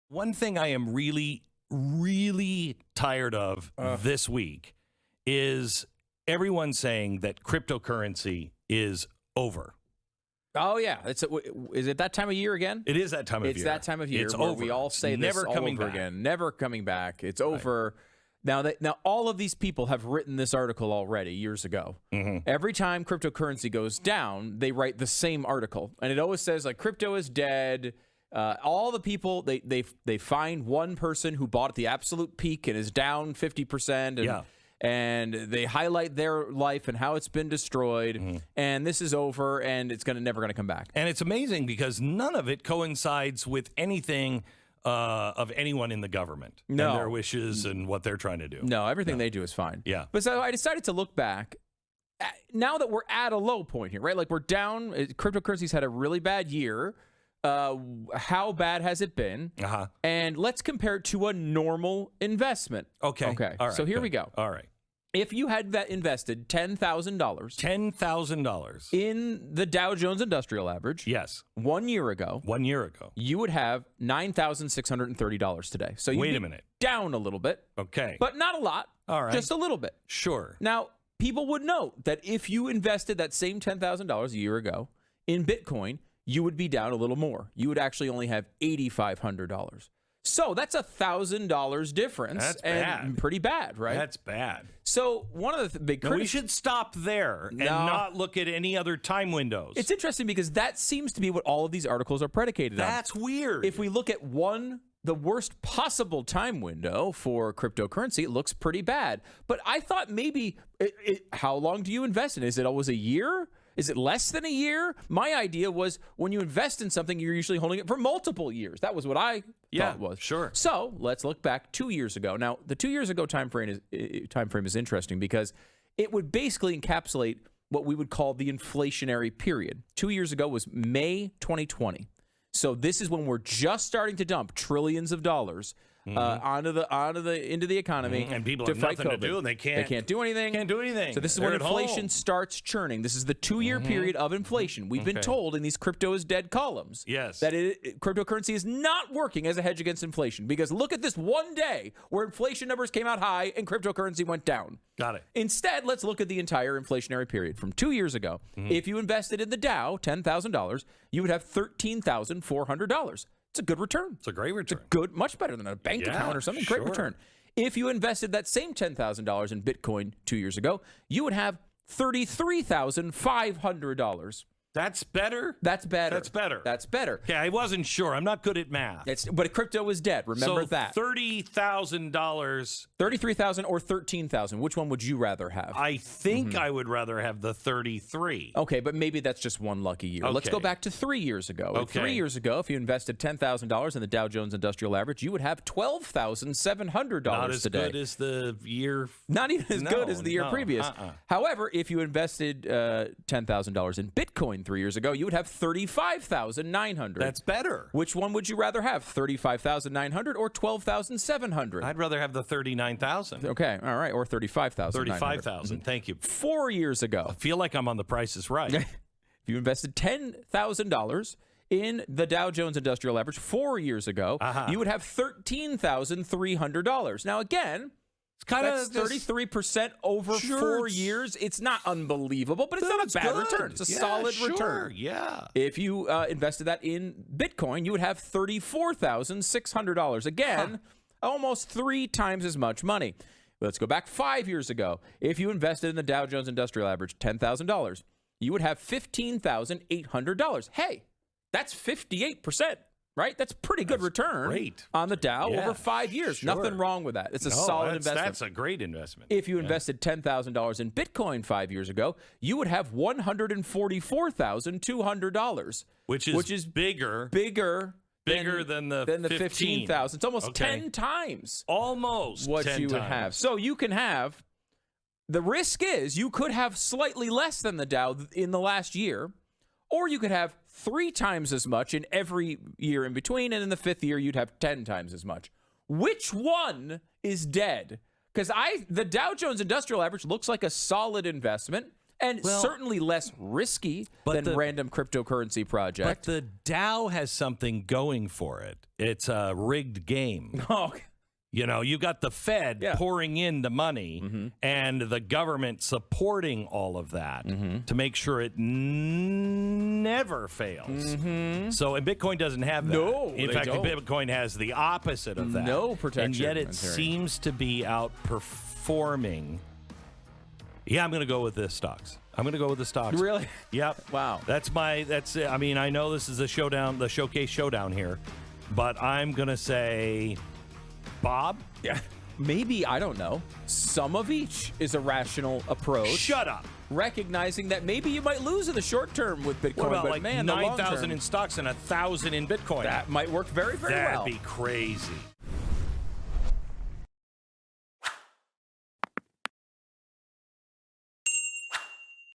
One thing I am really, really tired of this week is everyone saying that cryptocurrency is over. Oh, yeah. Is it that time of year again? It is that time of year. It's that time of year It's where over. we all say It's this never all coming over back. again. Never coming back. It's over. Now, all of these people have written this article already years ago. Every time cryptocurrency goes down, they write the same article. And it always says, like, crypto is dead. All the people, they find one person who bought at the absolute peak and is down 50%. And they highlight their life and how it's been destroyed. And this is over, and it's never going to come back. And it's amazing because none of it coincides with anything of anyone in the government and their wishes and what they're trying to do. No, everything they do is fine. Yeah. But so I decided to look back. Now that we're at a low point here, right? Like we're down. Cryptocurrency's had a really bad year. How bad has it been? And let's compare it to a normal investment. Okay. All right, so here we go. All right. If you had invested $10,000 in the Dow Jones Industrial Average, yes, 1 year ago, you would have $9,630 today. So you wait a minute, down a little bit, okay, but not a lot. All right, just a little bit. Sure. Now, people would note that if you invested that same $10,000 a year ago in Bitcoin, you would be down a little more. You would actually only have $8,500. So that's $1,000 difference. That's and bad. Pretty bad, right? That's bad. So one of the big we should stop there and not look at any other time windows. It's interesting because that seems to be what all of these articles are predicated on. That's weird. If we look at the worst possible time window for cryptocurrency, it looks pretty bad. But I thought maybe, how long do you invest in? Is it always a year? Is it less than a year? My idea was when you invest in something, you're usually holding it for multiple years. That was what I thought it was. Sure. So let's look back 2 years ago. Now, the 2 years ago time frame is interesting because it would basically encapsulate what we would call the inflationary period. 2 years ago was May 2020. So this is when we're just starting to dump trillions of dollars into the economy, and people to have fight nothing COVID. to do, and they can't do anything. Can't do anything. So this is They're when at inflation home. starts churning. This is the 2-year period of inflation. We've been told in these crypto is dead columns that cryptocurrency is not working as a hedge against inflation because look at this one day where inflation numbers came out high and cryptocurrency went down. Got it. Instead, let's look at the entire inflationary period from 2 years ago. If you invested in the Dow $10,000, you would have $13,400. It's a good return. It's a great return. Much better than a bank account or something. Sure. Great return. If you invested that same $10,000 in Bitcoin 2 years ago, you would have $33,500. That's better? That's better. That's better. That's better. Okay, I wasn't sure. I'm not good at math. But crypto is dead. Remember that. $30,000. $33,000 or $13,000. Which one would you rather have? I think I would rather have the 33. Okay, but maybe that's just one lucky year. Let's go back to 3 years ago. Okay. 3 years ago, if you invested $10,000 in the Dow Jones Industrial Average, you would have $12,700 Not as today. good as the year. Not even as good as the year previous. Uh-uh. However, if you invested $10,000 in Bitcoin 3 years ago, you would have $35,900. That's better. Which one would you rather have, $35,900 or $12,700? I'd rather have the 39,000. Okay, all right, or $35,000. 35,000. Thank you. 4 years ago, I feel like I'm on The Price is Right. if you invested $10,000 in the Dow Jones Industrial Average 4 years ago, you would have $13,300. Now, again, It's kind that's of 33% over 4 years. It's not unbelievable, but it's not a bad return. It's a solid return. Yeah. If you invested that in Bitcoin, you would have $34,600. Again, almost 3 times as much money. Let's go back 5 years ago. If you invested in the Dow Jones Industrial Average $10,000, you would have $15,800. Hey, that's 58%. Right? That's pretty good return on the Dow over 5 years. Sure. Nothing wrong with that. It's a solid investment. That's a great investment. If you invested $10,000 in Bitcoin 5 years ago, you would have $144,200. Which is bigger than the 15,000. It's almost 10 times almost what 10 you would times. have. So you can have, the risk is you could have slightly less than the Dow in the last year, or you could have 3 times as much in every year in between, and in the 5th year, you'd have 10 times as much. Which one is dead? Because the Dow Jones Industrial Average looks like a solid investment. And Well, certainly less risky but than random cryptocurrency But project. the Dow has something going for it. It's a rigged game. Oh, You know, you got the Fed Yeah. pouring in the money and the government supporting all of that to make sure it never fails. So, and Bitcoin doesn't have that. No, In they fact, don't. Bitcoin has the opposite of that. No protection, And yet it I'm hearing. seems to be outperforming. Yeah, I'm going to go with the stocks. I'm going to go with the stocks. really? Yep. Wow. That's it. I mean, I know this is a showdown, the showcase showdown here, but I'm going to say Bob. Yeah. Maybe, I don't know, some of each is a rational approach. Shut up. Recognizing that maybe you might lose in the short term with Bitcoin, What about but like man, the long 9,000 term, in stocks and 1,000 in Bitcoin? that might work very, very That'd well. be crazy.